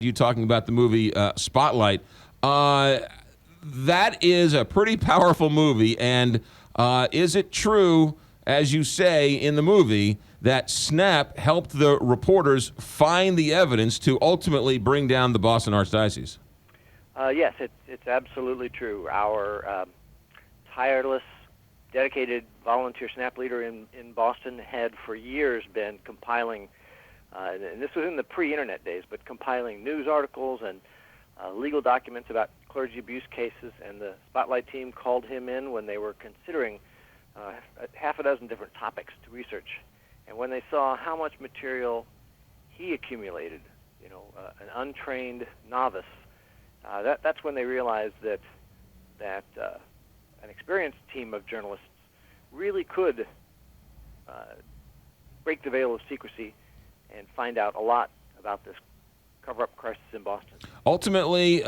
You talking about the movie Spotlight. That is a pretty powerful movie, and is it true, as you say in the movie, that Snap helped the reporters find the evidence to ultimately bring down the Boston Archdiocese? Yes, it's absolutely true. Our tireless, dedicated volunteer Snap leader in Boston had for years been compiling, and this was in the pre-internet days, but compiling news articles and legal documents about clergy abuse cases, and the Spotlight team called him in when they were considering half a dozen different topics to research. And when they saw how much material he accumulated, an untrained novice, that's when they realized that an experienced team of journalists really could break the veil of secrecy and find out a lot about this cover-up crisis in Boston. Ultimately, the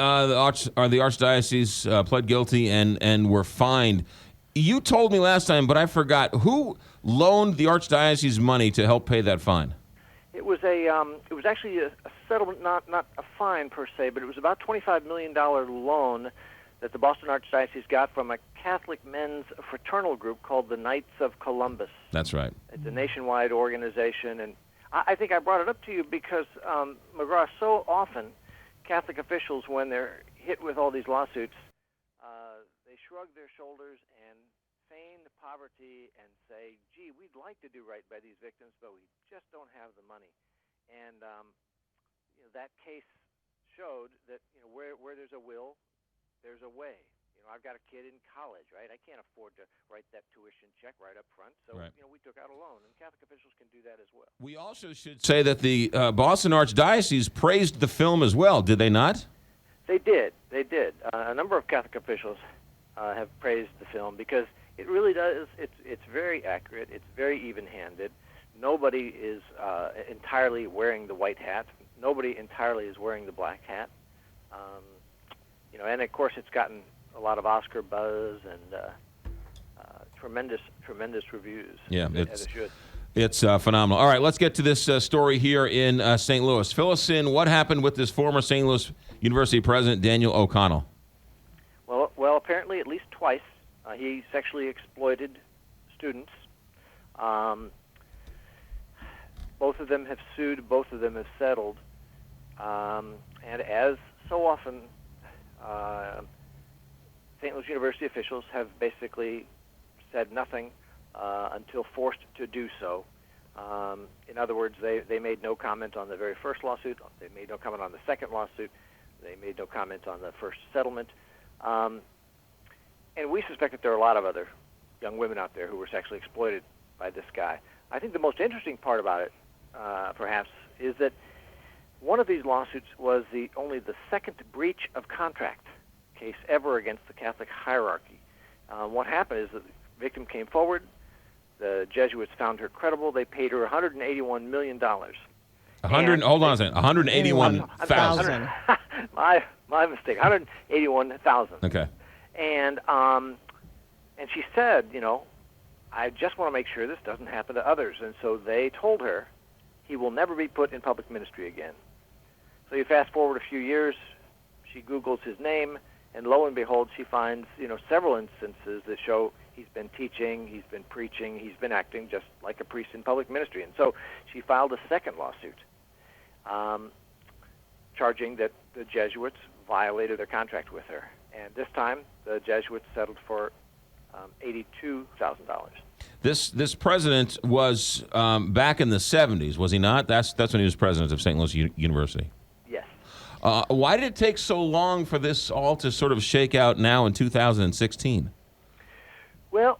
Archdiocese pled guilty and were fined. You told me last time, but I forgot, who loaned the Archdiocese money to help pay that fine? It was actually a settlement, not a fine per se, but it was about $25 million loan that the Boston Archdiocese got from a Catholic men's fraternal group called the Knights of Columbus. That's right. It's a nationwide organization, and I think I brought it up to you because, McGraw, so often Catholic officials, when they're hit with all these lawsuits, they shrug their shoulders and feign poverty and say, gee, we'd like to do right by these victims, but we just don't have the money. And that case showed that where there's a will, there's a way. I've got a kid in college, right? I can't afford to write that tuition check right up front, so right. We took out a loan, and Catholic officials can do that as well. We also should say that the Boston Archdiocese praised the film as well, did they not? They did. A number of Catholic officials have praised the film because it really does. It's very accurate. It's very even-handed. Nobody is entirely wearing the white hat. Nobody entirely is wearing the black hat. And of course, it's gotten a lot of Oscar buzz and tremendous reviews. Yeah, as it should. It's phenomenal. All right, let's get to this story here in St. Louis. Fill us in. What happened with this former St. Louis University president, Daniel O'Connell? Well, apparently at least twice he sexually exploited students. Both of them have sued. Both of them have settled. And as so often, St. Louis University officials have basically said nothing until forced to do so. In other words, they made no comment on the very first lawsuit. They made no comment on the second lawsuit. They made no comment on the first settlement. And we suspect that there are a lot of other young women out there who were sexually exploited by this guy. I think the most interesting part about it, perhaps, is that one of these lawsuits was only the second breach of contract case ever against the Catholic hierarchy. What happened is that the victim came forward. The Jesuits found her credible. They paid her $181 million. Hold on a second. 181,000. My mistake. 181,000. Okay. And she said, I just want to make sure this doesn't happen to others. And so they told her he will never be put in public ministry again. So you fast forward a few years, she Googles his name, and lo and behold, she finds, several instances that show he's been teaching, he's been preaching, he's been acting just like a priest in public ministry. And so she filed a second lawsuit, charging that the Jesuits violated their contract with her. And this time, the Jesuits settled for $82,000. This president was back in the 70s, was he not? That's when he was president of St. Louis University. Yes. Why did it take so long for this all to sort of shake out now in 2016? Well,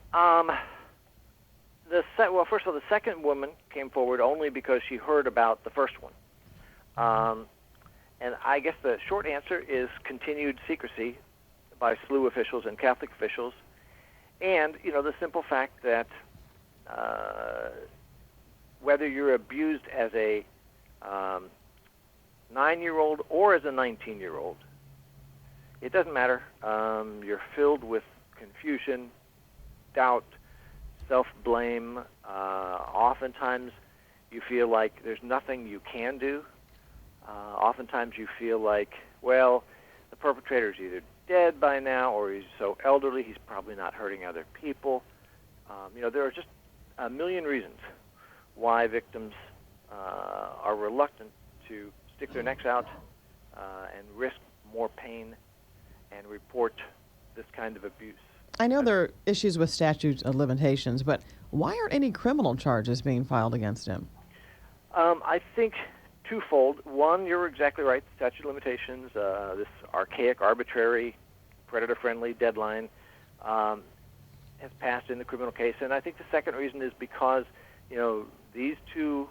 first of all, the second woman came forward only because she heard about the first one. And I guess the short answer is continued secrecy by SLU officials and Catholic officials, and the simple fact that whether you're abused as a 9-year-old or as a 19-year-old, it doesn't matter. You're filled with confusion, doubt, self-blame. Oftentimes, you feel like there's nothing you can do. Oftentimes you feel like, well, the perpetrator's either dead by now or he's so elderly he's probably not hurting other people. There are just a million reasons why victims are reluctant to stick their necks out and risk more pain and report this kind of abuse. I know there are issues with statute of limitations, but why aren't any criminal charges being filed against him? I think twofold. One, you're exactly right. The statute of limitations, this archaic, arbitrary, predator-friendly deadline has passed in the criminal case. And I think the second reason is because, these two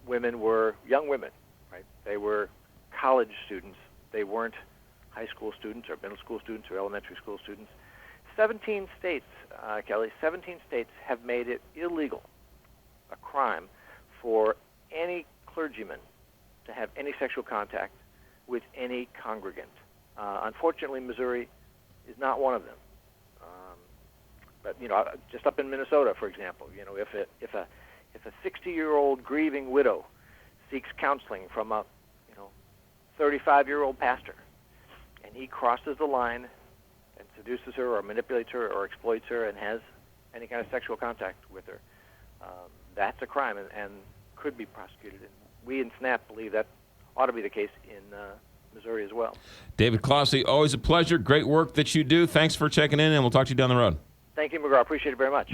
women were young women, right? They were college students. They weren't high school students or middle school students or elementary school students. 17 states, Kelly, 17 states have made it illegal, a crime, for any clergyman to have any sexual contact with any congregant. Unfortunately, Missouri is not one of them. But just up in Minnesota, for example, if a 60-year-old grieving widow seeks counseling from a 35-year-old pastor, and he crosses the line and seduces her or manipulates her or exploits her and has any kind of sexual contact with her, that's a crime and could be prosecuted. And we in SNAP believe that ought to be the case in Missouri as well. David Clohessy, always a pleasure. Great work that you do. Thanks for checking in, and we'll talk to you down the road. Thank you, McGraw. Appreciate it very much.